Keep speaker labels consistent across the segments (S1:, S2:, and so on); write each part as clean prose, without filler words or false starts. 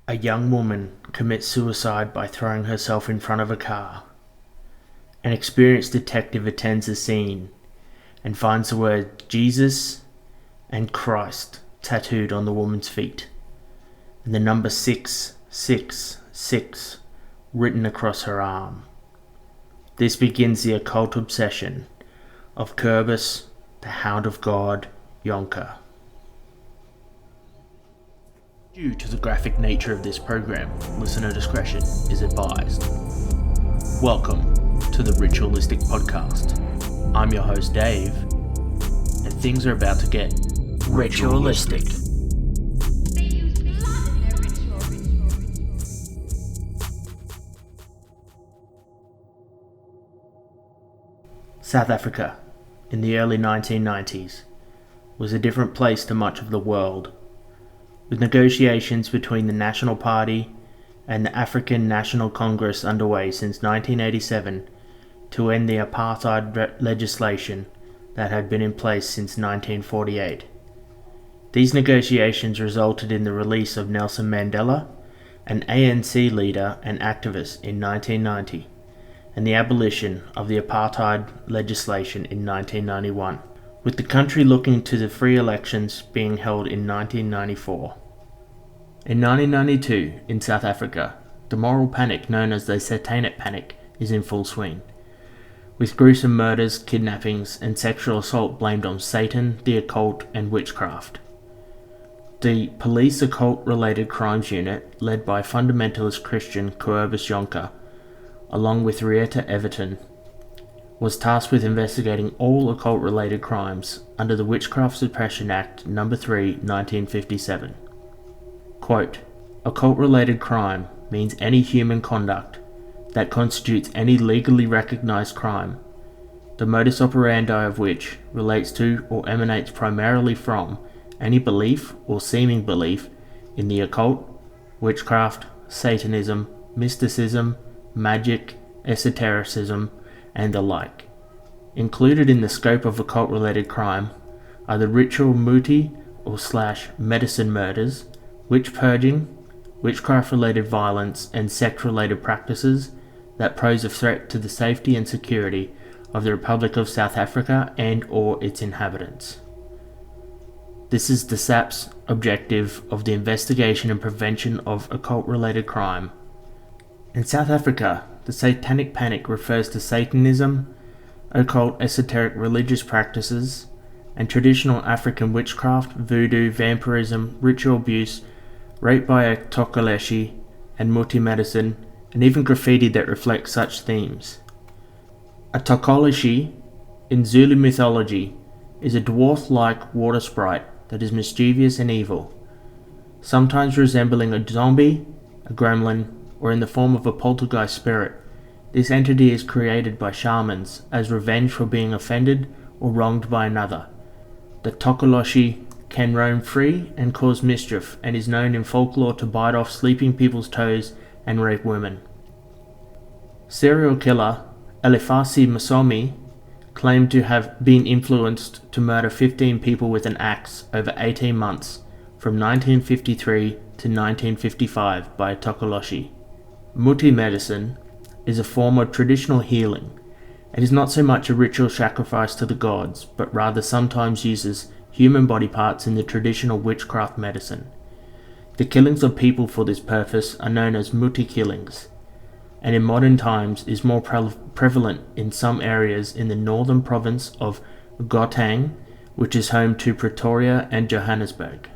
S1: A young woman commits suicide by throwing herself in front of a car. An experienced detective attends the scene and finds the word Jesus and Christ tattooed on the woman's feet, and the number 666 written across her arm. This begins the occult obsession of Kerbis, the Hound of God, Yonker. Due to the graphic nature of this program, listener discretion is advised. Welcome to the Ritualistic Podcast. I'm your host Dave, and things are about to get ritualistic. South Africa, in the early 1990s, was a different place to much of the world, with negotiations between the National Party and the African National Congress underway since 1987 to end the apartheid legislation that had been in place since 1948. These negotiations resulted in the release of Nelson Mandela, an ANC leader and activist, in 1990, and the abolition of the apartheid legislation in 1991, with the country looking to the free elections being held in 1994. In 1992, in South Africa, the moral panic known as the Satanic panic is in full swing, with gruesome murders, kidnappings, and sexual assault blamed on Satan, the occult, and witchcraft. The police occult-related crimes unit, led by fundamentalist Christian Kerbis Yonker, along with Rieta Everton, was tasked with investigating all occult-related crimes under the Witchcraft Suppression Act No. 3, 1957. Quote, occult-related crime means any human conduct that constitutes any legally recognized crime, the modus operandi of which relates to or emanates primarily from any belief or seeming belief in the occult, witchcraft, Satanism, mysticism, magic, esotericism, and the like. Included in the scope of occult-related crime are the ritual muti or / medicine murders, witch purging, witchcraft-related violence, and sect-related practices that pose a threat to the safety and security of the Republic of South Africa and or its inhabitants. This is the SAP's objective of the investigation and prevention of occult-related crime. In South Africa, the Satanic panic refers to Satanism, occult esoteric religious practices, and traditional African witchcraft, voodoo, vampirism, ritual abuse, rape by a tokoloshi, and muti medicine, and even graffiti that reflects such themes. A tokoloshi, in Zulu mythology, is a dwarf-like water sprite that is mischievous and evil, sometimes resembling a zombie, a gremlin, or in the form of a poltergeist spirit. This entity is created by shamans as revenge for being offended or wronged by another. The tokoloshi can roam free and cause mischief, and is known in folklore to bite off sleeping people's toes and rape women. Serial killer Elifasi Msomi claimed to have been influenced to murder 15 people with an axe over 18 months from 1953 to 1955 by a tokoloshi. Muti medicine is a form of traditional healing. It is not so much a ritual sacrifice to the gods, but rather sometimes uses human body parts in the traditional witchcraft medicine. The killings of people for this purpose are known as muti killings, and in modern times is more prevalent in some areas in the northern province of Gauteng, which is home to Pretoria and Johannesburg.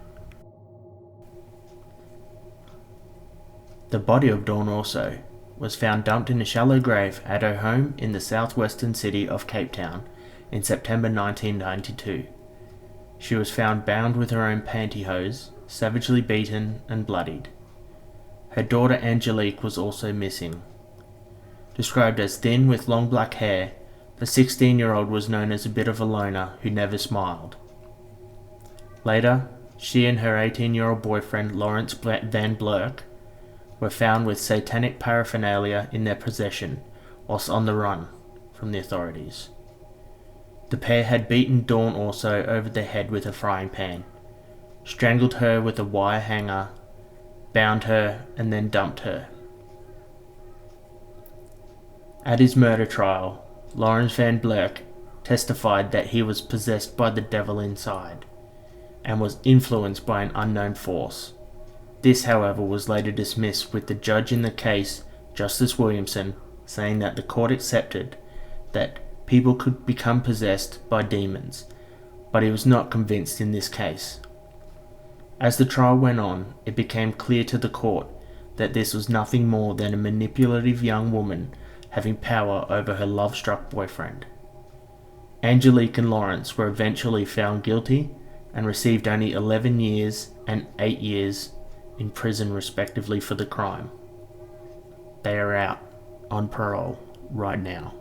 S1: The body of Dawn Howarth was found dumped in a shallow grave at her home in the southwestern city of Cape Town in September 1992. She was found bound with her own pantyhose, savagely beaten and bloodied. Her daughter Angelique was also missing. Described as thin with long black hair, the 16-year-old was known as a bit of a loner who never smiled. Later, she and her 18-year-old boyfriend Lawrence Van Blerk were found with satanic paraphernalia in their possession whilst on the run from the authorities. The pair had beaten Dawn also over the head with a frying pan, strangled her with a wire hanger, bound her, and then dumped her. At his murder trial, Lawrence Van Blerk testified that he was possessed by the devil inside and was influenced by an unknown force. This, however, was later dismissed, with the judge in the case, Justice Williamson, saying that the court accepted that people could become possessed by demons, but he was not convinced in this case. As the trial went on, it became clear to the court that this was nothing more than a manipulative young woman having power over her love-struck boyfriend. Angelique and Lawrence were eventually found guilty and received only 11 years and 8 years in prison respectively for the crime. They are out on parole right now.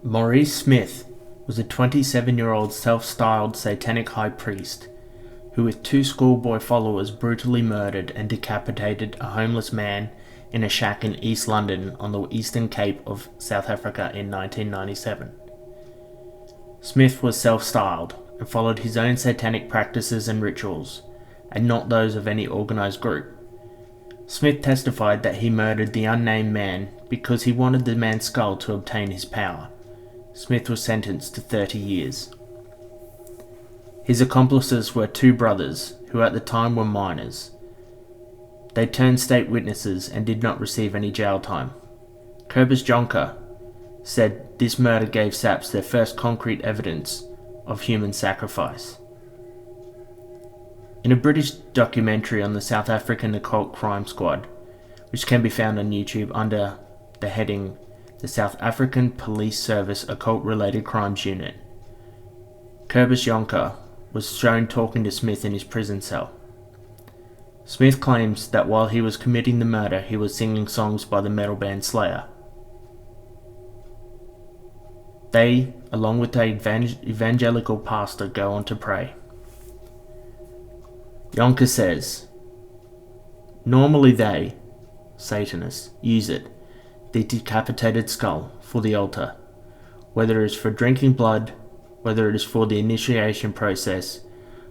S1: Maurice Smith was a 27-year-old self-styled satanic high priest who, with 2 schoolboy followers, brutally murdered and decapitated a homeless man in a shack in East London on the Eastern Cape of South Africa in 1997. Smith was self-styled and followed his own satanic practices and rituals, and not those of any organised group. Smith testified that he murdered the unnamed man because he wanted the man's skull to obtain his power. Smith was sentenced to 30 years. His accomplices were 2 brothers, who at the time were minors. They turned state witnesses and did not receive any jail time. Cobus Jonker said this murder gave SAPS their first concrete evidence of human sacrifice. In a British documentary on the South African Occult Crime Squad, which can be found on YouTube under the heading the South African Police Service Occult Related Crimes Unit, Cobus Jonker was shown talking to Smith in his prison cell. Smith claims that while he was committing the murder, he was singing songs by the metal band Slayer. They, along with the evangelical pastor, go on to pray. Jonker says, "Normally they, Satanists, use it, the decapitated skull, for the altar, whether it is for drinking blood, whether it is for the initiation process.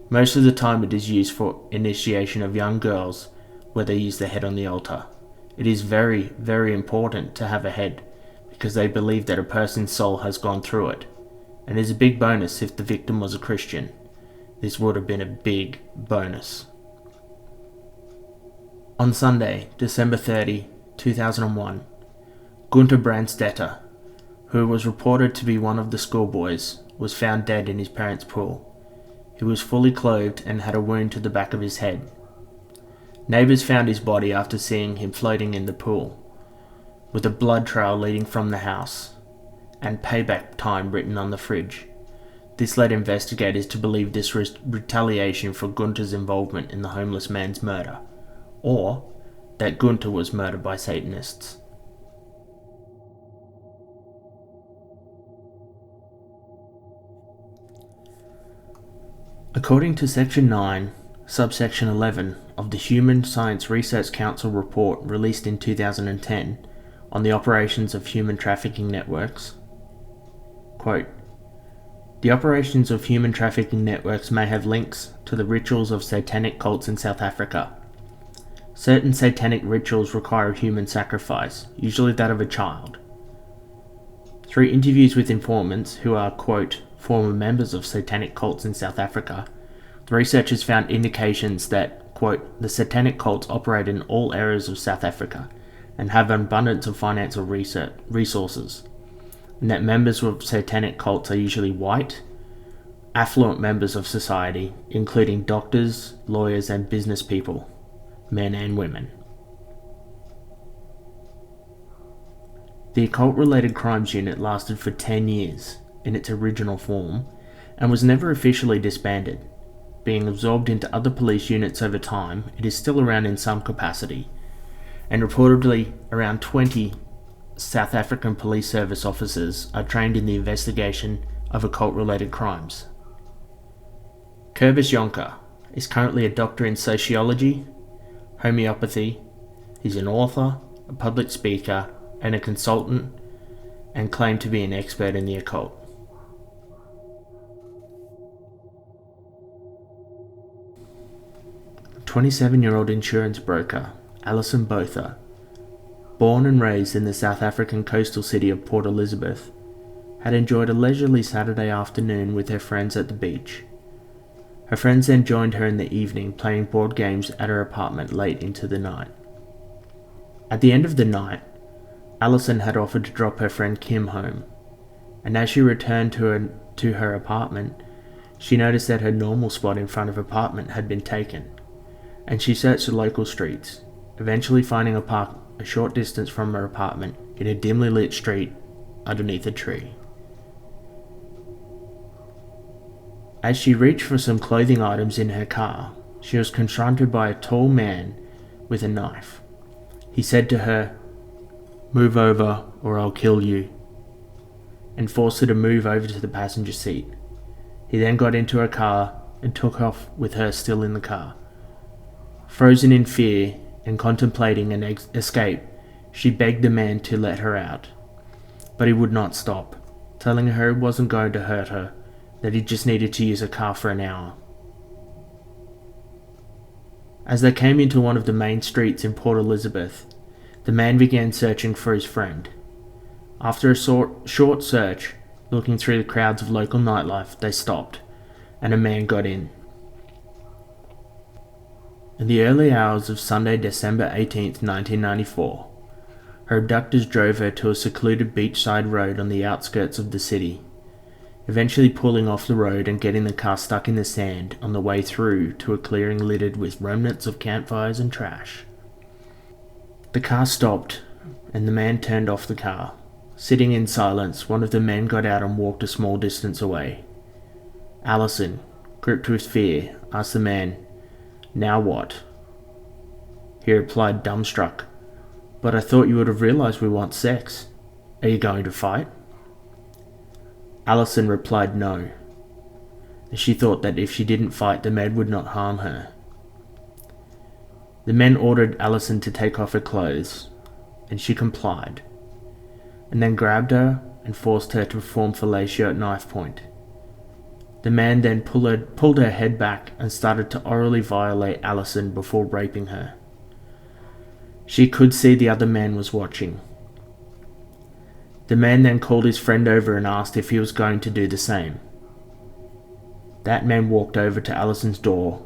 S1: Most of the time it is used for initiation of young girls, where they use the head on the altar. It is very, very important to have a head, because they believe that a person's soul has gone through it, and it is a big bonus if the victim was a Christian. This would have been a big bonus." On Sunday, December 30, 2001, Gunter Brandstetter, who was reported to be one of the schoolboys, was found dead in his parents' pool. He was fully clothed and had a wound to the back of his head. Neighbours found his body after seeing him floating in the pool, with a blood trail leading from the house, and payback time written on the fridge. This led investigators to believe this was retaliation for Gunter's involvement in the homeless man's murder, or that Gunter was murdered by Satanists. According to Section 9, Subsection 11 of the Human Science Research Council report released in 2010 on the operations of human trafficking networks, quote, "The operations of human trafficking networks may have links to the rituals of satanic cults in South Africa. Certain satanic rituals require human sacrifice, usually that of a child. Through interviews with informants who are, quote, former members of satanic cults in South Africa, the researchers found indications that, quote, the satanic cults operate in all areas of South Africa and have an abundance of financial resources, and that members of satanic cults are usually white, affluent members of society, including doctors, lawyers, and business people, men and women." The Occult-Related Crimes Unit lasted for 10 years in its original form and was never officially disbanded. Being absorbed into other police units over time, it is still around in some capacity, and reportedly around 20 South African Police Service officers are trained in the investigation of occult-related crimes. Cobus Jonker is currently a doctor in sociology, homeopathy, He's an author, a public speaker, and a consultant, and claimed to be an expert in the occult. A 27-year-old insurance broker, Alison Botha, born and raised in the South African coastal city of Port Elizabeth, had enjoyed a leisurely Saturday afternoon with her friends at the beach. Her friends then joined her in the evening, playing board games at her apartment late into the night. At the end of the night, Alison had offered to drop her friend Kim home, and as she returned to her apartment, she noticed that her normal spot in front of her apartment had been taken, and she searched the local streets, eventually finding a park a short distance from her apartment in a dimly lit street underneath a tree. As she reached for some clothing items in her car, she was confronted by a tall man with a knife. He said to her, "Move over or I'll kill you," and forced her to move over to the passenger seat. He then got into her car and took off with her still in the car. Frozen in fear and contemplating an escape, she begged the man to let her out, but he would not stop, telling her it wasn't going to hurt her, that he just needed to use a car for an hour. As they came into one of the main streets in Port Elizabeth, the man began searching for his friend. After a short search, looking through the crowds of local nightlife, they stopped, and a man got in. In the early hours of Sunday, December 18th, 1994, her abductors drove her to a secluded beachside road on the outskirts of the city, eventually pulling off the road and getting the car stuck in the sand on the way through to a clearing littered with remnants of campfires and trash. The car stopped, and the man turned off the car. Sitting in silence, one of the men got out and walked a small distance away. Alison, gripped with fear, asked the man, "Now what?" He replied, dumbstruck, "But I thought you would have realized we want sex. Are you going to fight?" Alison replied no, and she thought that if she didn't fight, the men would not harm her. The men ordered Alison to take off her clothes, and she complied, and then grabbed her and forced her to perform fellatio at knife point. The man then pulled her head back and started to orally violate Alison before raping her. She could see the other man was watching. The man then called his friend over and asked if he was going to do the same. That man walked over to Alison's door,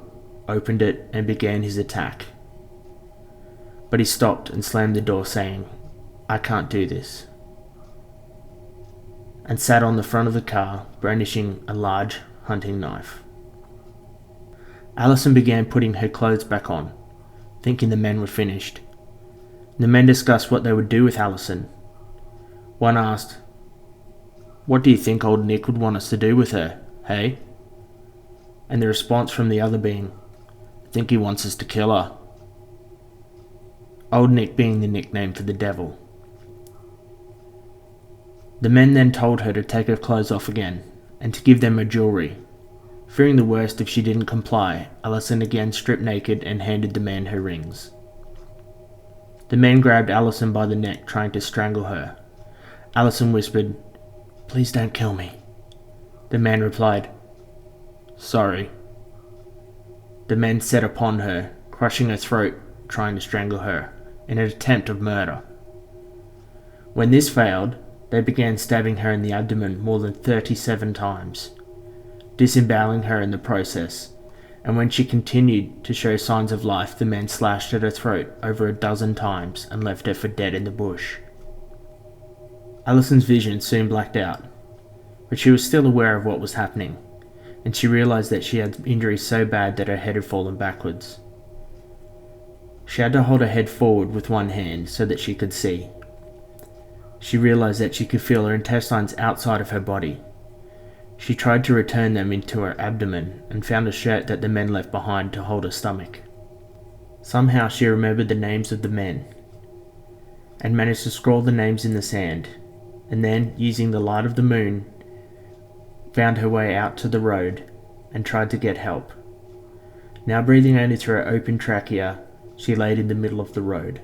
S1: opened it, and began his attack. But he stopped and slammed the door, saying, "I can't do this," and sat on the front of the car, brandishing a large hunting knife. Alison began putting her clothes back on, thinking the men were finished. The men discussed what they would do with Alison. One asked, "What do you think old Nick would want us to do with her, hey?" And the response from the other being, "I think he wants us to kill her." Old Nick being the nickname for the devil. The men then told her to take her clothes off again, and to give them her jewellery. Fearing the worst if she didn't comply, Alison again stripped naked and handed the man her rings. The men grabbed Alison by the neck, trying to strangle her. Alison whispered, "Please don't kill me." The man replied, "Sorry." The men set upon her, crushing her throat, trying to strangle her, in an attempt of murder. When this failed, they began stabbing her in the abdomen more than 37 times, disemboweling her in the process, and when she continued to show signs of life, the men slashed at her throat over a dozen times and left her for dead in the bush. Alison's vision soon blacked out, but she was still aware of what was happening, and she realized that she had injuries so bad that her head had fallen backwards. She had to hold her head forward with one hand so that she could see. She realized that she could feel her intestines outside of her body. She tried to return them into her abdomen and found a shirt that the men left behind to hold her stomach. Somehow she remembered the names of the men, and managed to scrawl the names in the sand, and then, using the light of the moon, found her way out to the road and tried to get help. Now breathing only through her open trachea, she laid in the middle of the road.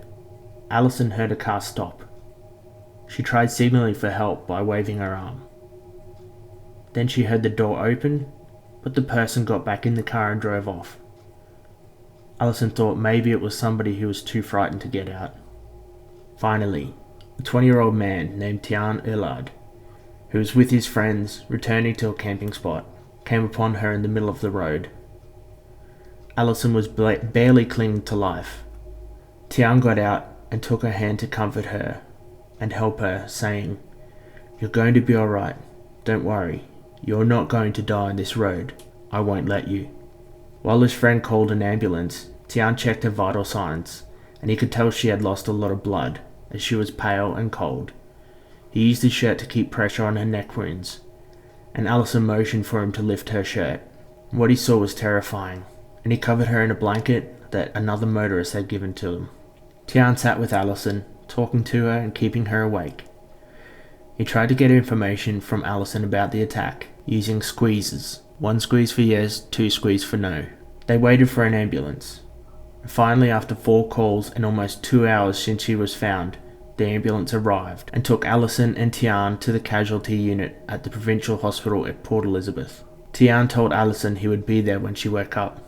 S1: Allison heard a car stop. She tried signaling for help by waving her arm. Then she heard the door open, but the person got back in the car and drove off. Allison thought maybe it was somebody who was too frightened to get out. Finally, a 20-year-old man named Tian Illard, who was with his friends returning to a camping spot, came upon her in the middle of the road. Allison was barely clinging to life. Tian got out and took her hand to comfort her and help her, saying, "You're going to be alright. Don't worry. You're not going to die on this road. I won't let you." While his friend called an ambulance, Tian checked her vital signs, and he could tell she had lost a lot of blood, as she was pale and cold. He used his shirt to keep pressure on her neck wounds, and Allison motioned for him to lift her shirt. What he saw was terrifying, and he covered her in a blanket that another motorist had given to him. Tian sat with Allison, talking to her and keeping her awake. He tried to get information from Allison about the attack, using squeezes. 1 squeeze for yes, 2 squeeze for no. They waited for an ambulance. Finally, after 4 calls and almost 2 hours since she was found, the ambulance arrived and took Allison and Tian to the casualty unit at the provincial hospital at Port Elizabeth. Tian told Allison he would be there when she woke up.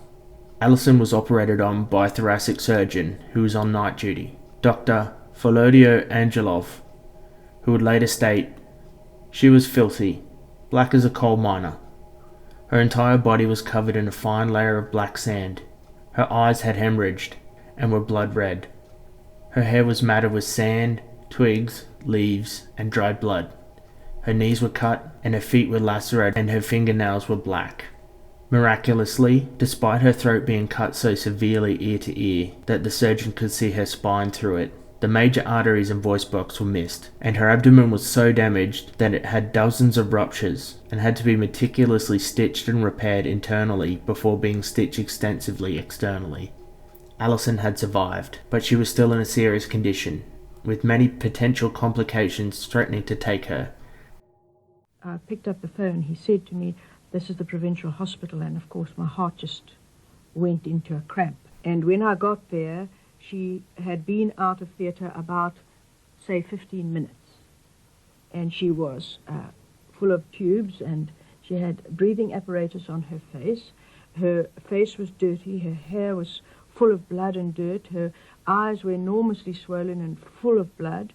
S1: Allison was operated on by a thoracic surgeon who was on night duty, Dr. Volodyo Angelov, who would later state, "She was filthy, black as a coal miner. Her entire body was covered in a fine layer of black sand. Her eyes had hemorrhaged and were blood red. Her hair was matted with sand, twigs, leaves, and dried blood. Her knees were cut and her feet were lacerated and her fingernails were black. Miraculously, despite her throat being cut so severely ear to ear that the surgeon could see her spine through it, the major arteries and voice box were missed, and her abdomen was so damaged that it had dozens of ruptures and had to be meticulously stitched and repaired internally before being stitched extensively externally. Allison had survived, but she was still in a serious condition, with many potential complications threatening to take her.
S2: I picked up the phone. He said to me, "This is the provincial hospital," and of course my heart just went into a cramp. And when I got there, she had been out of theatre about, say, 15 minutes. And she was full of tubes, and she had breathing apparatus on her face. Her face was dirty, her hair was full of blood and dirt, her eyes were enormously swollen and full of blood,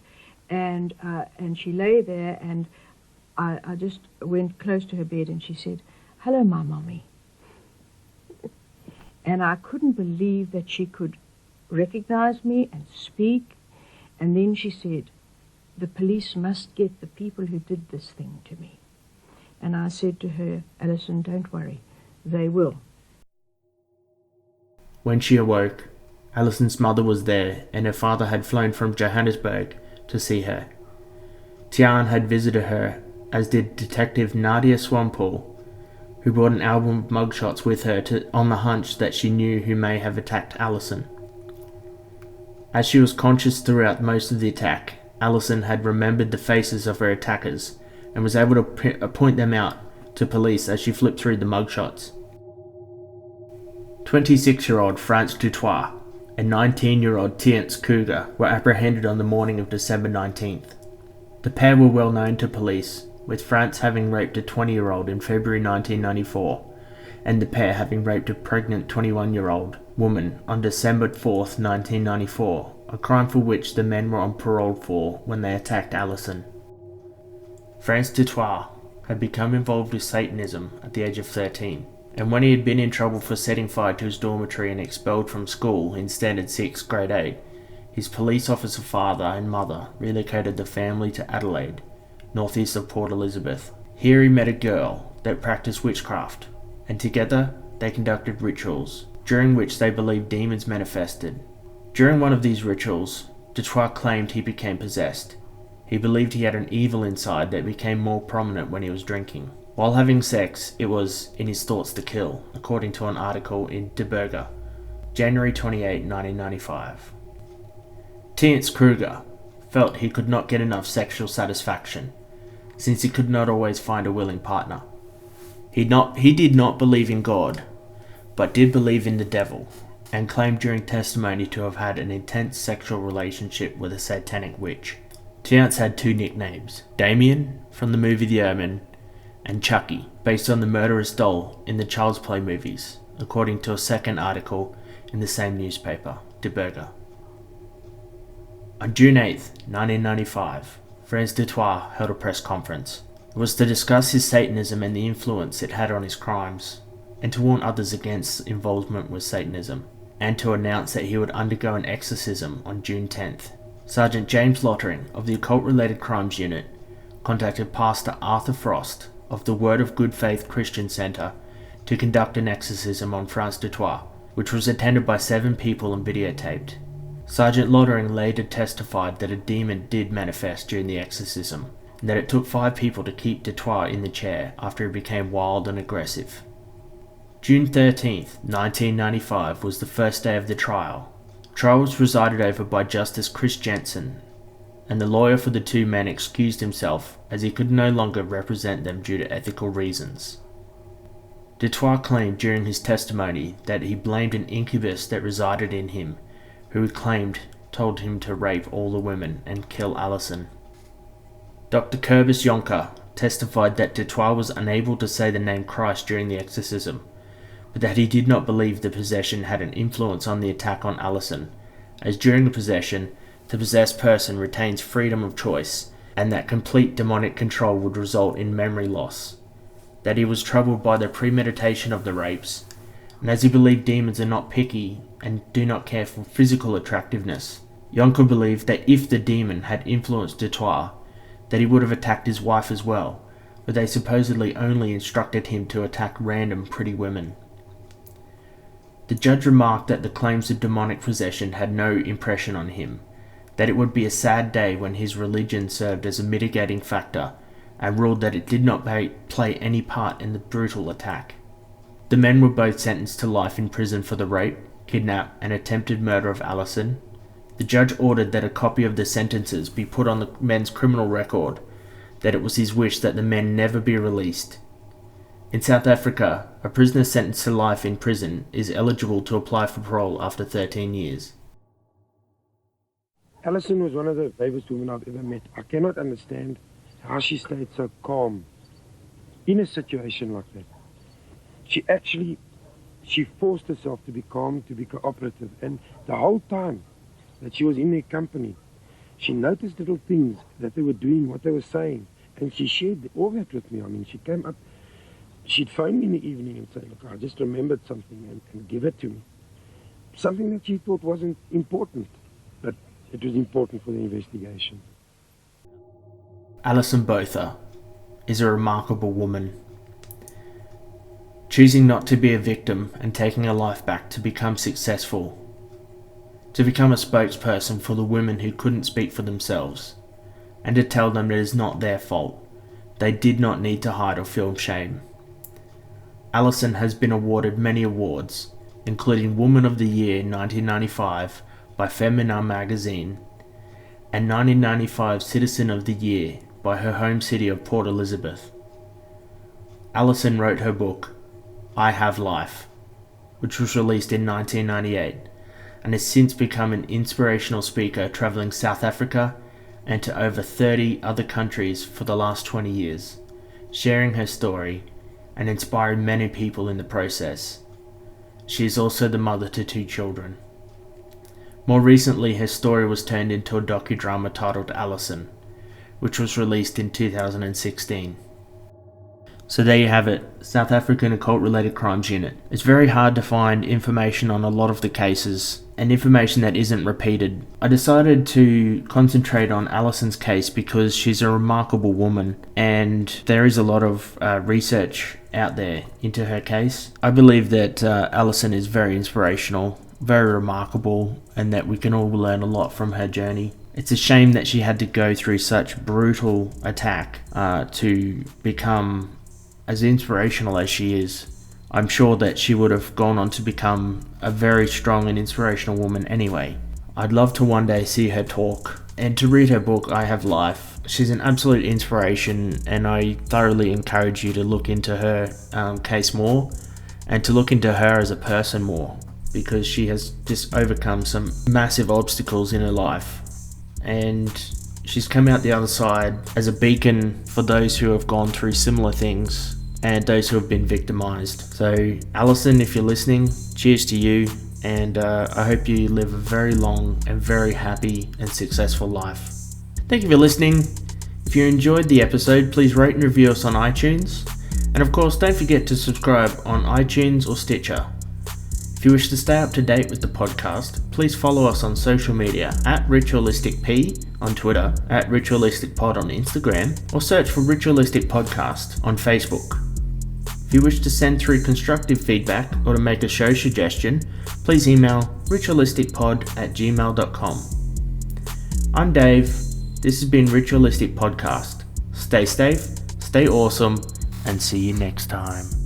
S2: and she lay there, and I just went close to her bed, and she said, "Hello, my mommy." And I couldn't believe that she could recognize me and speak. And then she said, "The police must get the people who did this thing to me." And I said to her, "Alison, don't worry, they will."
S1: When she awoke, Allison's mother was there, and her father had flown from Johannesburg to see her. Tian had visited her, as did Detective Nadia Swampole, who brought an album of mugshots with her on the hunch that she knew who may have attacked Allison. As she was conscious throughout most of the attack, Allison had remembered the faces of her attackers and was able to point them out to police as she flipped through the mugshots. 26-year-old France Dutoit and 19-year-old Tience Cougar were apprehended on the morning of December 19th. The pair were well known to police, with France having raped a 20-year-old in February 1994, and the pair having raped a pregnant 21-year-old woman on December 4th, 1994, a crime for which the men were on parole for when they attacked Allison. France Dutoit had become involved with Satanism at the age of 13, and when he had been in trouble for setting fire to his dormitory and expelled from school in Standard 6, Grade 8, his police officer father and mother relocated the family to Adelaide, northeast of Port Elizabeth. Here he met a girl that practiced witchcraft, and together they conducted rituals, during which they believed demons manifested. During one of these rituals, Dutoit claimed he became possessed. He believed he had an evil inside that became more prominent when he was drinking. While having sex, it was in his thoughts to kill, according to an article in De Burger, January 28, 1995. Tience Kruger felt he could not get enough sexual satisfaction, since he could not always find a willing partner. He did not believe in God, but did believe in the devil, and claimed during testimony to have had an intense sexual relationship with a satanic witch. Tiance had two nicknames, Damien from the movie The Omen, and Chucky, based on the murderous doll in the Child's Play movies, according to a second article in the same newspaper, De Burger. On June 8, 1995, Frère Detoire held a press conference. It was to discuss his Satanism and the influence it had on his crimes, and to warn others against involvement with Satanism, and to announce that he would undergo an exorcism on June 10th. Sergeant James Lottering of the Occult-Related Crimes Unit contacted Pastor Arthur Frost of the Word of Good Faith Christian Centre to conduct an exorcism on Frère Detoire, which was attended by 7 people and videotaped. Sergeant Lottering later testified that a demon did manifest during the exorcism, and that it took 5 people to keep Detoire in the chair after he became wild and aggressive. June 13th, 1995 was the first day of the trial. The trial was presided over by Justice Chris Jensen, and the lawyer for the 2 men excused himself as he could no longer represent them due to ethical reasons. Detoire claimed during his testimony that he blamed an incubus that resided in him, who he claimed told him to rape all the women and kill Allison. Dr. Kerbis Yonker testified that Detoire was unable to say the name Christ during the exorcism, but that he did not believe the possession had an influence on the attack on Allison, as during the possession, the possessed person retains freedom of choice, and that complete demonic control would result in memory loss, that he was troubled by the premeditation of the rapes, and as he believed demons are not picky and do not care for physical attractiveness, Yonker believed that if the demon had influenced Detoire, that he would have attacked his wife as well, but they supposedly only instructed him to attack random pretty women. The judge remarked that the claims of demonic possession had no impression on him, that it would be a sad day when his religion served as a mitigating factor, and ruled that it did not play any part in the brutal attack. The men were both sentenced to life in prison for the rape, kidnap, and attempted murder of Allison. The judge ordered that a copy of the sentences be put on the men's criminal record, that it was his wish that the men never be released. In South Africa, a prisoner sentenced to life in prison is eligible to apply for parole after 13 years.
S3: Allison was one of the bravest women I've ever met. I cannot understand how she stayed so calm in a situation like that. She forced herself to be calm, to be cooperative, and the whole time that she was in their company, she noticed little things that they were doing, what they were saying, and she shared all that with me. I mean, she came up, she'd phone me in the evening and say, look, I just remembered something, and give it to me. Something that she thought wasn't important, but it was important for the investigation.
S1: Allison Botha is a remarkable woman. Choosing not to be a victim and taking her life back to become successful, to become a spokesperson for the women who couldn't speak for themselves, and to tell them it is not their fault. They did not need to hide or feel shame. Allison has been awarded many awards, including Woman of the Year in 1995 by Femina magazine, and 1995 Citizen of the Year by her home city of Port Elizabeth. Allison wrote her book, I Have Life, which was released in 1998, and has since become an inspirational speaker travelling South Africa and to over 30 other countries for the last 20 years, sharing her story and inspiring many people in the process. She is also the mother to 2 children. More recently, her story was turned into a docudrama titled Allison, which was released in 2016. So there you have it, South African Occult-Related Crimes Unit. It's very hard to find information on a lot of the cases, and information that isn't repeated. I decided to concentrate on Allison's case because she's a remarkable woman, and there is a lot of research out there into her case. I believe that Allison is very inspirational, very remarkable, and that we can all learn a lot from her journey. It's a shame that she had to go through such brutal attack to become as inspirational as she is. I'm sure that she would have gone on to become a very strong and inspirational woman anyway. I'd love to one day see her talk and to read her book, I Have Life. She's an absolute inspiration, and I thoroughly encourage you to look into her case more and to look into her as a person more. because she has just overcome some massive obstacles in her life. And she's come out the other side as a beacon for those who have gone through similar things and those who have been victimized. So, Alison, if you're listening, cheers to you, and I hope you live a very long and very happy and successful life. Thank you for listening. If you enjoyed the episode, please rate and review us on iTunes. And of course, don't forget to subscribe on iTunes or Stitcher. If you wish to stay up to date with the podcast, please follow us on social media at RitualisticP on Twitter, at RitualisticPod on Instagram, or search for Ritualistic Podcast on Facebook. If you wish to send through constructive feedback or to make a show suggestion, please email ritualisticpod@gmail.com. I'm Dave. This has been Ritualistic Podcast. Stay safe, stay awesome, and see you next time.